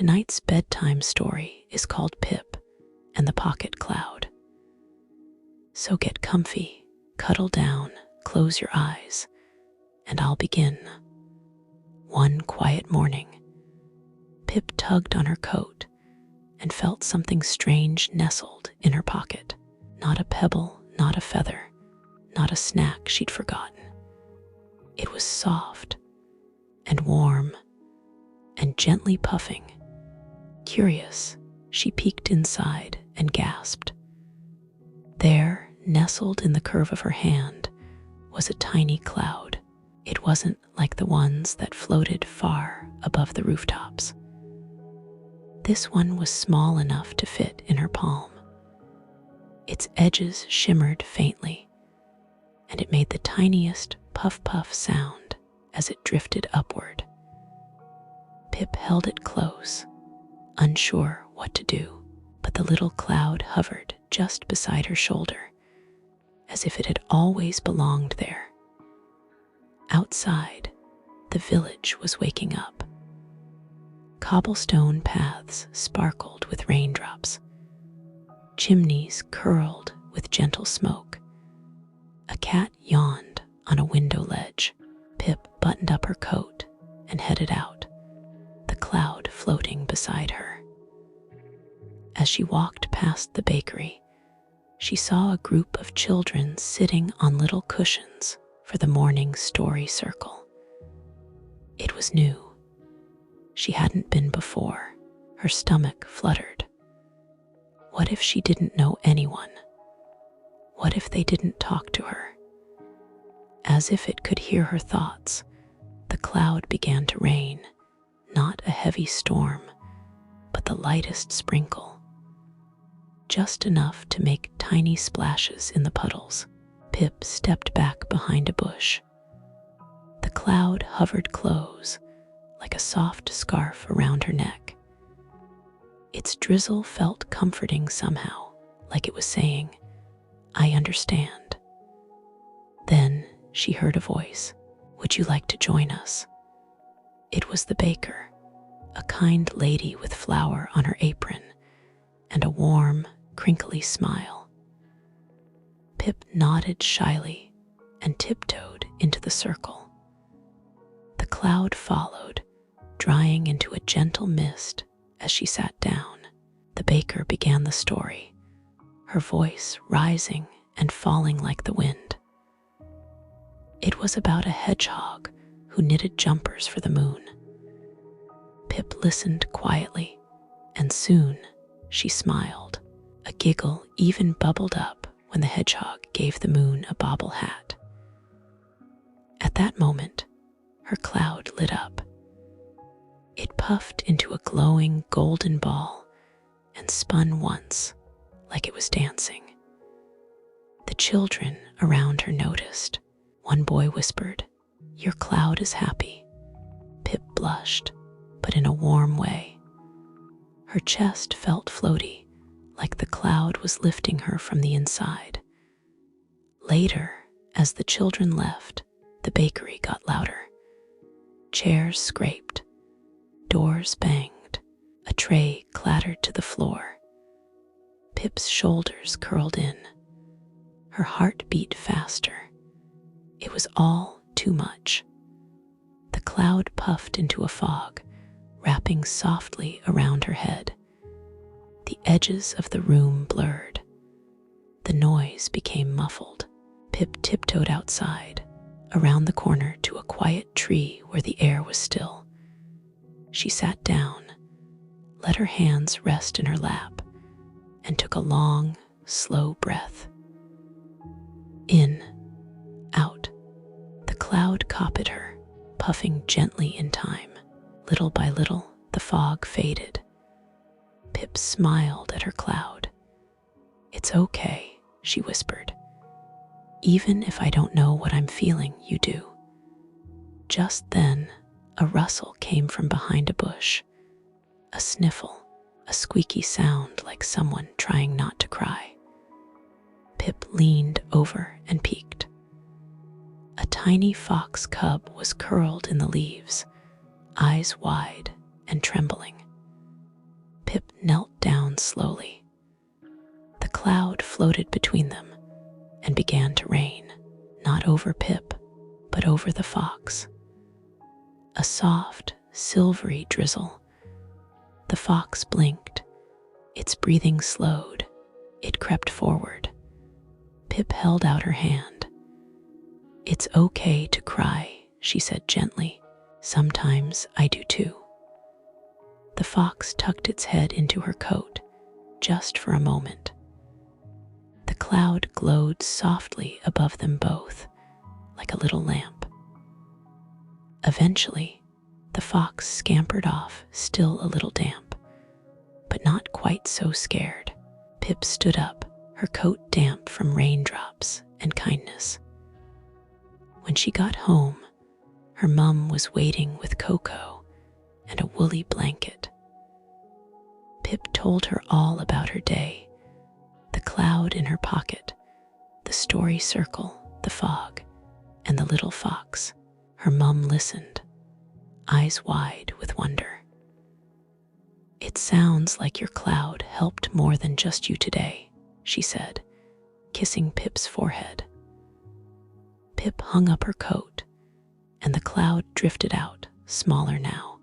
Tonight's bedtime story is called Pip and the Pocket Cloud. So get comfy, cuddle down, close your eyes, and I'll begin. One quiet morning, Pip tugged on her coat and felt something strange nestled in her pocket. Not a pebble, not a feather, not a snack she'd forgotten. It was soft and warm and gently puffing. Curious, she peeked inside and gasped. There, nestled in the curve of her hand, was a tiny cloud. It wasn't like the ones that floated far above the rooftops. This one was small enough to fit in her palm. Its edges shimmered faintly, and it made the tiniest puff-puff sound as it drifted upward. Pip held it close, unsure what to do, but the little cloud hovered just beside her shoulder, as if it had always belonged there. Outside, the village was waking up. Cobblestone paths sparkled with raindrops. Chimneys curled with gentle smoke. A cat yawned on a window ledge. Pip buttoned up her coat and headed out, the cloud floating beside her. As she walked past the bakery, she saw a group of children sitting on little cushions for the morning story circle. It was new. She hadn't been before. Her stomach fluttered. What if she didn't know anyone? What if they didn't talk to her? As if it could hear her thoughts, the cloud began to rain, not a heavy storm, but the lightest sprinkle, just enough to make tiny splashes in the puddles. Pip stepped back behind a bush. The cloud hovered close, like a soft scarf around her neck. Its drizzle felt comforting somehow, like it was saying, "I understand." Then she heard a voice. "Would you like to join us?" It was the baker, a kind lady with flour on her apron and a warm, crinkly smile. Pip nodded shyly and tiptoed into the circle. The cloud followed, drying into a gentle mist as she sat down. The baker began the story, her voice rising and falling like the wind. It was about a hedgehog who knitted jumpers for the moon. Pip listened quietly, and soon she smiled. A giggle even bubbled up when the hedgehog gave the moon a bobble hat. At that moment, her cloud lit up. It puffed into a glowing golden ball and spun once, like it was dancing. The children around her noticed. One boy whispered, "Your cloud is happy." Pip blushed, but in a warm way. Her chest felt floaty, like the cloud was lifting her from the inside. Later, as the children left, the bakery got louder. Chairs scraped, doors banged, a tray clattered to the floor. Pip's shoulders curled in. Her heart beat faster. It was all too much. The cloud puffed into a fog, wrapping softly around her head. The edges of the room blurred. The noise became muffled. Pip tiptoed outside, around the corner to a quiet tree where the air was still. She sat down, let her hands rest in her lap, and took a long, slow breath. In, out. The cloud copied her, puffing gently in time. Little by little, the fog faded. Pip smiled at her cloud. "It's okay," she whispered. "Even if I don't know what I'm feeling, you do." Just then, a rustle came from behind a bush. A sniffle, a squeaky sound like someone trying not to cry. Pip leaned over and peeked. A tiny fox cub was curled in the leaves, eyes wide and trembling. floated between them and began to rain, not over Pip, but over the fox. A soft, silvery drizzle. The fox blinked. Its breathing slowed. It crept forward. Pip held out her hand. "It's okay to cry," she said gently. "Sometimes I do too." The fox tucked its head into her coat, just for a moment. The cloud glowed softly above them both, like a little lamp. Eventually, the fox scampered off, still a little damp, but not quite so scared. Pip stood up, her coat damp from raindrops and kindness. When she got home, her mum was waiting with cocoa and a woolly blanket. Pip told her all about her day, the cloud in her pocket, the story circle, the fog, and the little fox. Her mum listened, eyes wide with wonder. "It sounds like your cloud helped more than just you today," she said, kissing Pip's forehead. Pip hung up her coat, and the cloud drifted out, smaller now,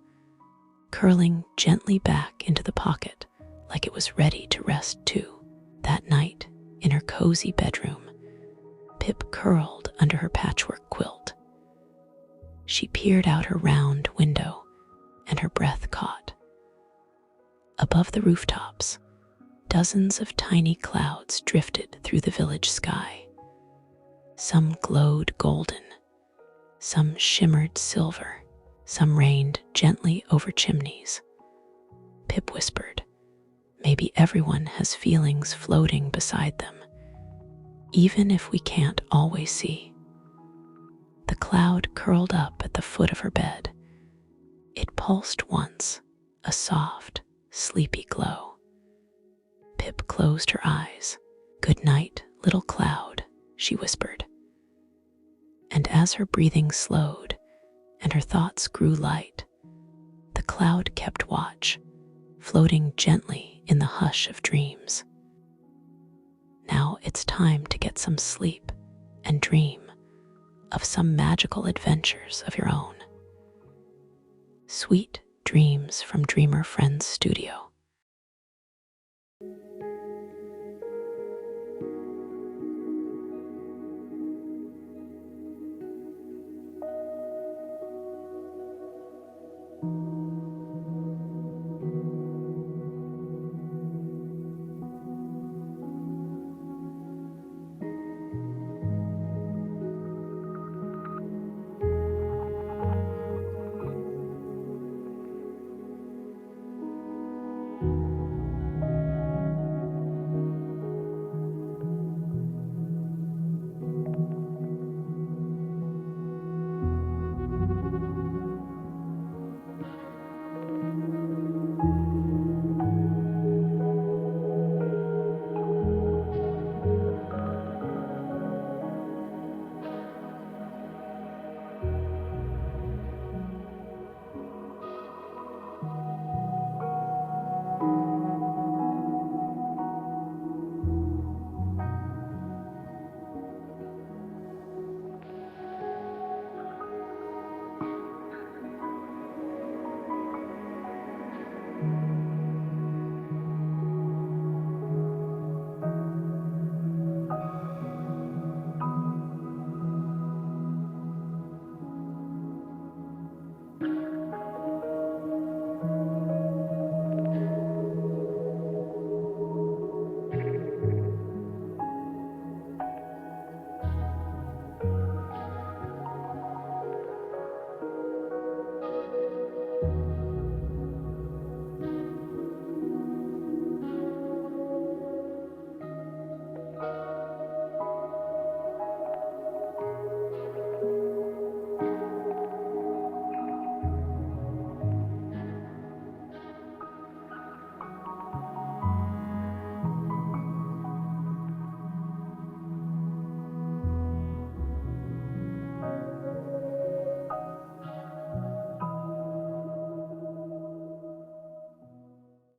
curling gently back into the pocket like it was ready to rest too. That night, in her cozy bedroom, Pip curled under her patchwork quilt. She peered out her round window, and her breath caught. Above the rooftops, dozens of tiny clouds drifted through the village sky. Some glowed golden, some shimmered silver, some rained gently over chimneys. Pip whispered, "Maybe everyone has feelings floating beside them, even if we can't always see." The cloud curled up at the foot of her bed. It pulsed once, a soft, sleepy glow. Pip closed her eyes. "Good night, little cloud," she whispered. And as her breathing slowed and her thoughts grew light, the cloud kept watch, floating gently in the hush of dreams. Now it's time to get some sleep and dream of some magical adventures of your own. Sweet dreams from Dreamer Friends Studio.